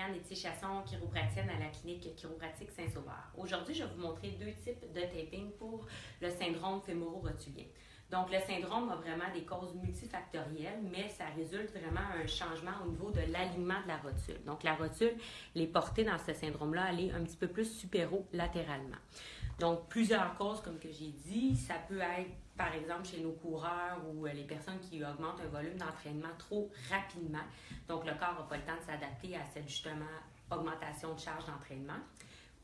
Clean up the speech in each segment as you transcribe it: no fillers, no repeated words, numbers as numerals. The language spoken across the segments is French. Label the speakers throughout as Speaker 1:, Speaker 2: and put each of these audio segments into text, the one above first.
Speaker 1: Marianne Etier-Chasson, chiropratienne à la clinique chiropratique Saint-Sauveur. Aujourd'hui, je vais vous montrer deux types de taping pour le syndrome fémoro-rotulien. Donc, le syndrome a vraiment des causes multifactorielles, mais ça résulte vraiment à un changement au niveau de l'alignement de la rotule. Donc, la rotule, les portées dans ce syndrome-là, elle est un petit peu plus supéro-latéralement. Donc, plusieurs causes, comme que j'ai dit, ça peut être, par exemple, chez nos coureurs ou les personnes qui augmentent un volume d'entraînement trop rapidement. Donc, le corps n'a pas le temps de s'adapter à cette, justement, augmentation de charge d'entraînement.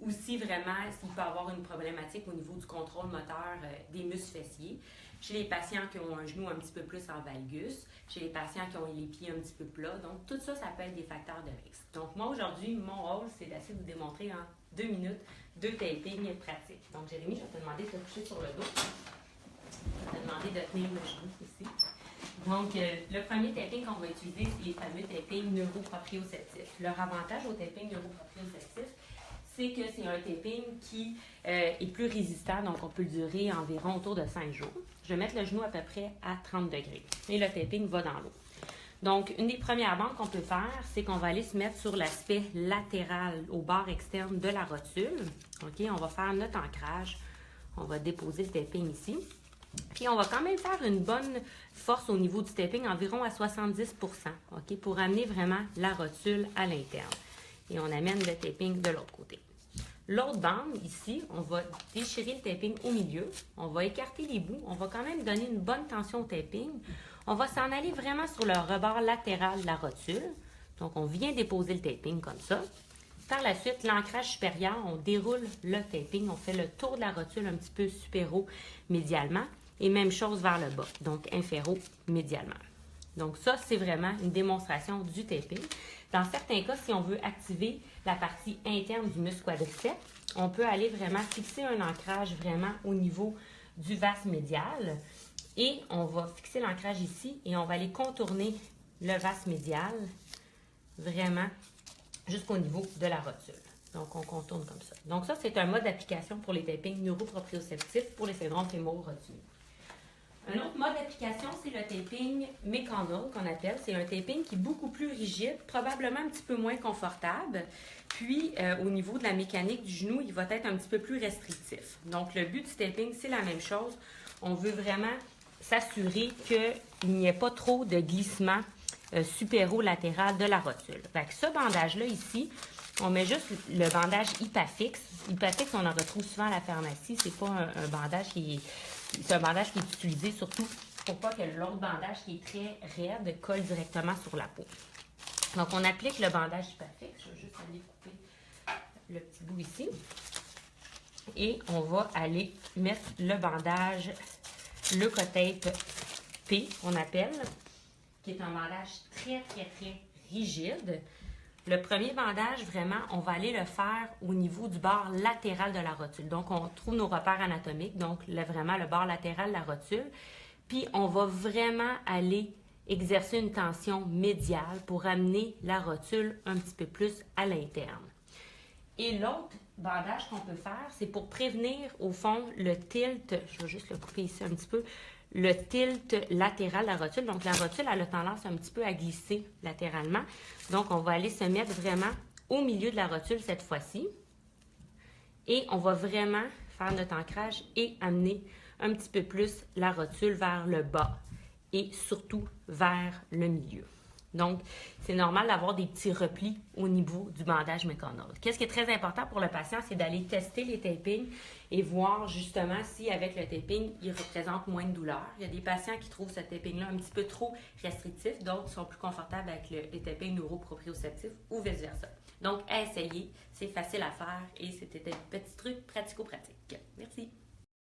Speaker 1: Aussi, vraiment, il peut y avoir une problématique au niveau du contrôle moteur des muscles fessiers. Chez les patients qui ont un genou un petit peu plus en valgus, chez les patients qui ont les pieds un petit peu plats. Donc, tout ça, ça peut être des facteurs de risque. Donc, moi, aujourd'hui, mon rôle, c'est d'essayer de vous démontrer en 2 minutes 2 tapings pratiques. Donc, Jérémy, je vais te demander de te coucher sur le dos. Je vais te demander de tenir le genou ici. Donc, le premier taping qu'on va utiliser, c'est les fameux tapings neuroproprioceptifs. Leur avantage au taping neuroproprioceptif, c'est que c'est un taping qui est plus résistant, donc on peut le durer environ autour de 5 jours. Je vais mettre le genou à peu près à 30 degrés et le taping va dans l'eau. Donc, une des premières bandes qu'on peut faire, c'est qu'on va aller se mettre sur l'aspect latéral, au bord externe de la rotule. OK, on va faire notre ancrage. On va déposer le taping ici. Puis, on va quand même faire une bonne force au niveau du taping, environ à 70 %, OK, pour amener vraiment la rotule à l'interne. Et on amène le taping de l'autre côté. L'autre bande, ici, on va déchirer le taping au milieu. On va écarter les bouts. On va quand même donner une bonne tension au taping. On va s'en aller vraiment sur le rebord latéral de la rotule. Donc, on vient déposer le taping comme ça. Par la suite, l'ancrage supérieur, on déroule le taping. On fait le tour de la rotule un petit peu supéro-médialement. Et même chose vers le bas, donc inféro-médialement. Donc ça, c'est vraiment une démonstration du taping. Dans certains cas, si on veut activer la partie interne du muscle quadriceps, on peut aller vraiment fixer un ancrage vraiment au niveau du vas médial. Et on va fixer l'ancrage ici et on va aller contourner le vas médial vraiment jusqu'au niveau de la rotule. Donc, on contourne comme ça. Donc ça, c'est un mode d'application pour les tapings neuroproprioceptifs pour les syndromes fémoro-rotuliens. Un autre mode d'application, c'est le taping mécanal qu'on appelle. C'est un taping qui est beaucoup plus rigide, probablement un petit peu moins confortable. Puis, au niveau de la mécanique du genou, il va être un petit peu plus restrictif. Donc, le but du taping, c'est la même chose. On veut vraiment s'assurer qu'il n'y ait pas trop de glissement supéro-latéral de la rotule. Fait que ce bandage-là ici, on met juste le bandage Hypafix. Hypafix, on en retrouve souvent à la pharmacie. C'est pas un bandage qui est... C'est un bandage qui est utilisé surtout pour pas que l'autre bandage qui est très raide colle directement sur la peau. Donc, on applique le bandage Hypafix. Je vais juste aller couper le petit bout ici. Et on va aller mettre le bandage Leukotape P, on appelle, qui est un bandage très, très, très rigide. Le premier bandage, vraiment, on va aller le faire au niveau du bord latéral de la rotule. Donc, on trouve nos repères anatomiques, donc vraiment le bord latéral de la rotule. Puis, on va vraiment aller exercer une tension médiale pour amener la rotule un petit peu plus à l'interne. Et l'autre bandage qu'on peut faire, c'est pour prévenir, au fond, le tilt. Je vais juste le couper ici un petit peu. Le tilt latéral de la rotule. Donc, la rotule, elle a tendance un petit peu à glisser latéralement. Donc, on va aller se mettre vraiment au milieu de la rotule cette fois-ci. Et on va vraiment faire notre ancrage et amener un petit peu plus la rotule vers le bas et surtout vers le milieu. Donc, c'est normal d'avoir des petits replis au niveau du bandage mécanal. Qu'est-ce qui est très important pour le patient, c'est d'aller tester les tapings et voir justement si avec le taping, il représente moins de douleur. Il y a des patients qui trouvent ce taping-là un petit peu trop restrictif, d'autres sont plus confortables avec les tapings neuroproprioceptifs ou vice-versa. Donc, à essayer, c'est facile à faire et c'était des petits trucs pratico-pratiques. Merci!